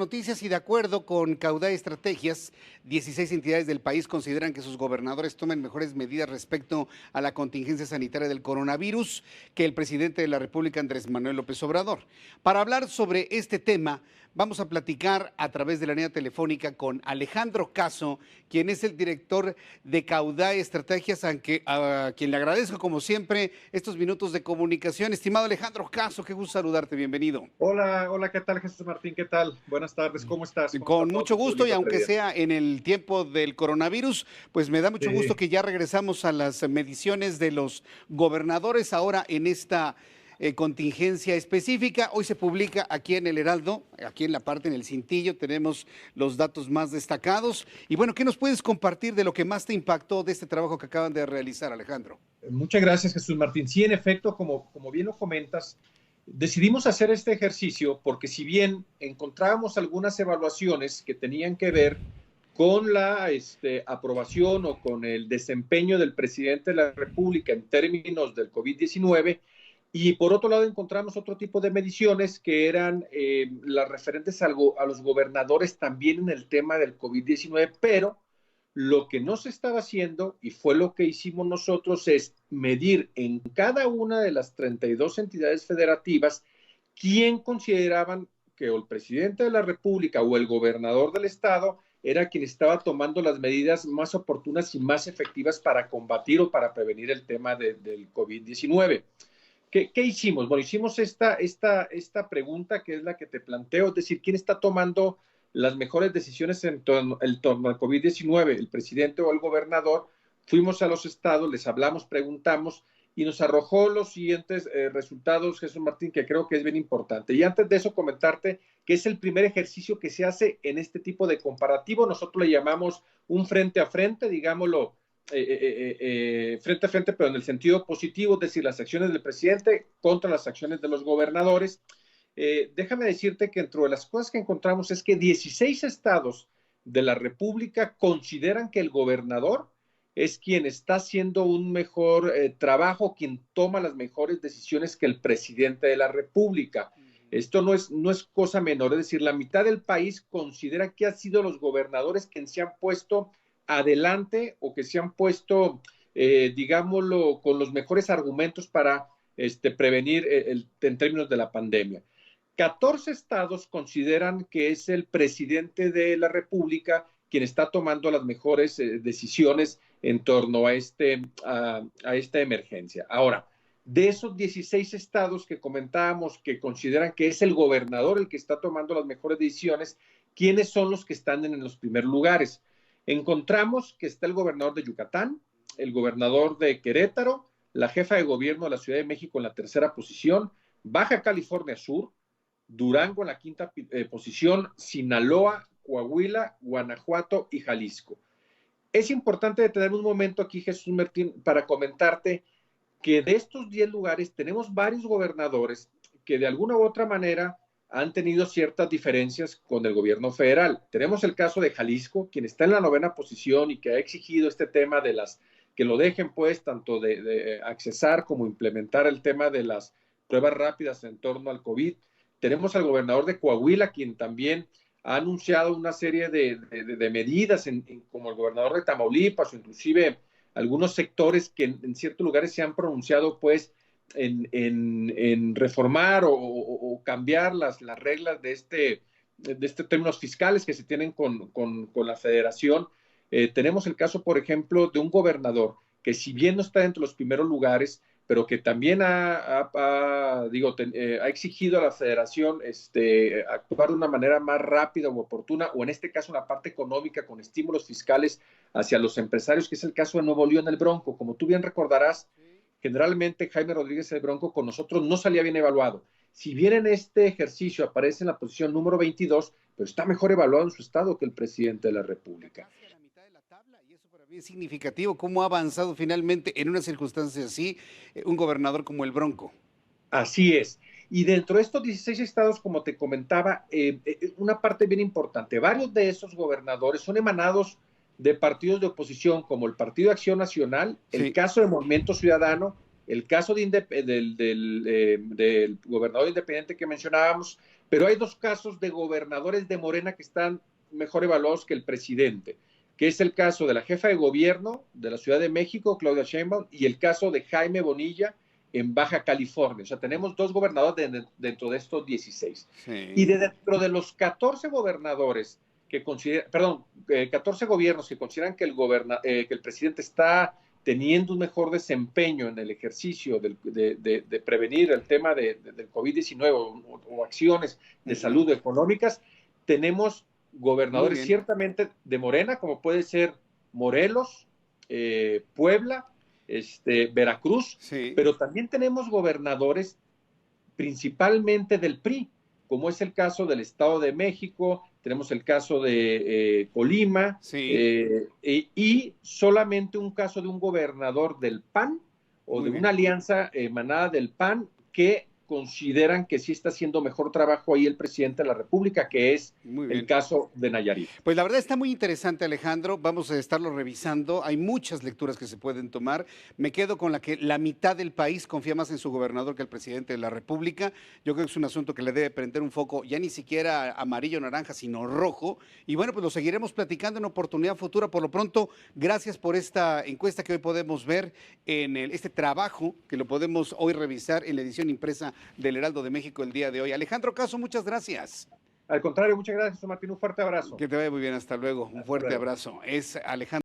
Noticias y de acuerdo con Caudai Estrategias, 16 entidades del país consideran que sus gobernadores tomen mejores medidas respecto a la contingencia sanitaria del coronavirus que el presidente de la República, Andrés Manuel López Obrador. Para hablar sobre este tema, vamos a platicar a través de la línea telefónica con Alejandro Caso, quien es el director de Caudai Estrategias, a quien le agradezco como siempre estos minutos de comunicación. Estimado Alejandro Caso, qué gusto saludarte, bienvenido. Hola, ¿qué tal, Jesús Martín? ¿Qué tal? Buenas tardes, ¿cómo estás? ¿Cómo está Con todo mucho tu gusto y público aunque televidente? sea en el tiempo del coronavirus, pues me da mucho gusto Sí, que ya regresamos a las mediciones de los gobernadores ahora en esta contingencia específica. Hoy se publica aquí en el Heraldo, aquí en la parte en el cintillo, tenemos los datos más destacados. Y bueno, ¿qué nos puedes compartir de lo que más te impactó de este trabajo que acaban de realizar, Alejandro? muchas gracias, Jesús Martín. Sí, en efecto, como bien lo comentas, decidimos hacer este ejercicio porque si bien encontrábamos algunas evaluaciones que tenían que ver con la aprobación o con el desempeño del presidente de la República en términos del COVID-19, y por otro lado encontramos otro tipo de mediciones que eran las referentes a los gobernadores también en el tema del COVID-19, pero lo que no se estaba haciendo, y fue lo que hicimos nosotros, es medir en cada una de las 32 entidades federativas quién consideraban que o el presidente de la República o el gobernador del estado era quien estaba tomando las medidas más oportunas y más efectivas para combatir o para prevenir el tema del COVID-19. ¿Qué hicimos? Bueno, hicimos esta pregunta que es la que te planteo, es decir, ¿quién está tomando las mejores decisiones en torno al COVID-19, el presidente o el gobernador? Fuimos a los estados, les hablamos, preguntamos y nos arrojó los siguientes resultados, Jesús Martín, que creo que es bien importante. Y antes de eso, comentarte que es el primer ejercicio que se hace en este tipo de comparativo. Nosotros le llamamos un frente a frente, digámoslo, frente a frente, pero en el sentido positivo, es decir, las acciones del presidente contra las acciones de los gobernadores. Déjame decirte que entre las cosas que encontramos es que 16 estados de la República consideran que el gobernador es quien está haciendo un mejor trabajo, quien toma las mejores decisiones que el presidente de la República. Esto no es cosa menor, es decir, la mitad del país considera que han sido los gobernadores quienes se han puesto adelante o que se han puesto, digámoslo, con los mejores argumentos para prevenir en términos de la pandemia. 14 estados consideran que es el presidente de la República quien está tomando las mejores decisiones en torno a esta emergencia. Ahora, de esos 16 estados que comentábamos que consideran que es el gobernador el que está tomando las mejores decisiones, ¿quiénes son los que están en los primeros lugares? Encontramos que está el gobernador de Yucatán, el gobernador de Querétaro, la jefa de gobierno de la Ciudad de México en la tercera posición, Baja California Sur, Durango en la quinta posición, Sinaloa, Coahuila, Guanajuato y Jalisco. Es importante detener un momento aquí, Jesús Martín, para comentarte que de estos 10 lugares tenemos varios gobernadores que de alguna u otra manera han tenido ciertas diferencias con el gobierno federal. Tenemos el caso de Jalisco, quien está en la novena posición y que ha exigido este tema de que lo dejen pues tanto de accesar como implementar el tema de las pruebas rápidas en torno al COVID. Tenemos al gobernador de Coahuila, quien también ha anunciado una serie de medidas, como el gobernador de Tamaulipas o inclusive algunos sectores que en ciertos lugares se han pronunciado pues en reformar o cambiar las reglas de términos fiscales que se tienen con la federación. Tenemos el caso, por ejemplo, de un gobernador que si bien no está entre los primeros lugares, pero que también ha exigido a la federación actuar de una manera más rápida o oportuna, o en este caso una parte económica con estímulos fiscales hacia los empresarios, que es el caso de Nuevo León, el Bronco. Como tú bien recordarás, generalmente Jaime Rodríguez el Bronco con nosotros no salía bien evaluado. Si bien en este ejercicio aparece en la posición número 22, pero está mejor evaluado en su estado que el presidente de la República. Casi a la mitad de la tabla, y eso para mí es significativo, cómo ha avanzado finalmente en una circunstancia así un gobernador como el Bronco. Así es. Y dentro de estos 16 estados, como te comentaba, una parte bien importante, varios de esos gobernadores son emanados de partidos de oposición, como el Partido de Acción Nacional, el Sí. caso de Movimiento Ciudadano, el caso del gobernador independiente que mencionábamos, Pero hay dos casos de gobernadores de Morena que están mejor evaluados que el presidente, que es el caso de la jefa de gobierno de la Ciudad de México, Claudia Sheinbaum, y el caso de Jaime Bonilla en Baja California. O sea, tenemos dos gobernadores dentro de estos 16. Sí. Y dentro de los 14 gobernadores que consideran, 14 gobiernos que consideran que el presidente está teniendo un mejor desempeño en el ejercicio de prevenir el tema del COVID-19 o acciones de salud económicas, tenemos gobernadores ciertamente de Morena, como puede ser Morelos, Puebla, Veracruz, Sí. pero también tenemos gobernadores principalmente del PRI, como es el caso del Estado de México, tenemos el caso de Colima, Sí. y solamente un caso de un gobernador del PAN o Muy de bien. una alianza emanada del PAN que consideran que sí está haciendo mejor trabajo ahí el presidente de la República, que es Muy el bien. caso de Nayarit. Pues la verdad está muy interesante, Alejandro. Vamos a estarlo revisando. Hay muchas lecturas que se pueden tomar. Me quedo con la que la mitad del país confía más en su gobernador que el presidente de la República. Yo creo que es un asunto que le debe prender un foco ya ni siquiera amarillo, naranja, sino rojo. Y bueno, pues lo seguiremos platicando en oportunidad futura. Por lo pronto, gracias por esta encuesta que hoy podemos ver en este trabajo que lo podemos hoy revisar en la edición impresa del Heraldo de México el día de hoy. Alejandro Caso, muchas gracias. Al contrario, muchas gracias, Martín. Un fuerte abrazo. Que te vaya muy bien, hasta luego. Un Hasta fuerte luego. abrazo. Es Alejandro.